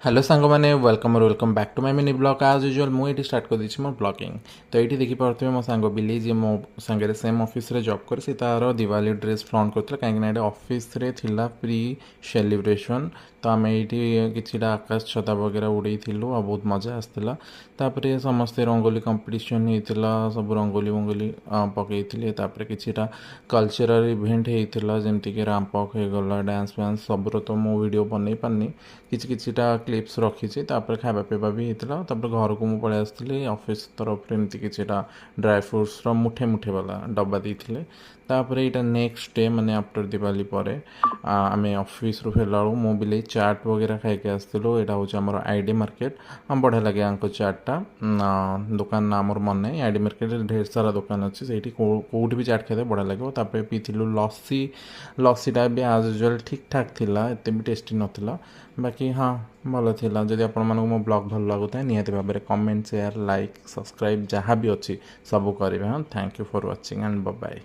Hello सांग मैंने welcome back to my mini vlog आज यूजुअल मुझे स्टार्ट कर देछि मो ब्लॉगिंग। तो ये देखिपे मो सांग बिली जी मो सांगे सेम ऑफिस रे जॉब कर तार दिवाली ड्रेस फ्रंट करता कहीं ऑफिस रे थिला प्री सेलिब्रेशन। तो आम ये कि आकाश छता वगैरह उड़े आ बहुत मजा आसला। तापर समस्ते रंगोली कंपटीशन होता सब रंगोली वंगोली पकई कि कल्चरल इवेंट होता जमती कि रैंपक हो गला डांस फांस सबूर तो मो वीडियो बनई पारनी किछिटा क्लिप्स रखी खाଇବା ପିଇବା भी होता। घर को मुझे पलि आसती ऑफिस तरफ एमती किछिटा ड्राई फ्रुट्स मुठे मुठे वाला डब्बा देते। तापर यहाँ नेक्स्ट डे माने आफ्टर दिवाली पर आम ऑफिस रू फेरला मो बिले चाट वगैरह खाई आसलु। यहाँ हूँ आम आईडी मार्केट बढ़िया लगे यहाँ चाटा दुकान ना मोर मन नहीं आईडी मार्केट ढेर सारा दुकान अच्छी से कौटी भी चाट खाते बढ़िया लगे। तापर पीलु लस्सी लस्सीटा भी आज यूजुअल ठीक ठाक थिला एत भी टेस्टी नाला बाकी हाँ भल था। जदि आपण मानक मो ब्लॉग भल लगुता है निहाती भाव में कमेंट शेयर लाइक सब्सक्राइब जहाँ भी अच्छी सब करेंगे। हाँ thank you for watching and bye bye.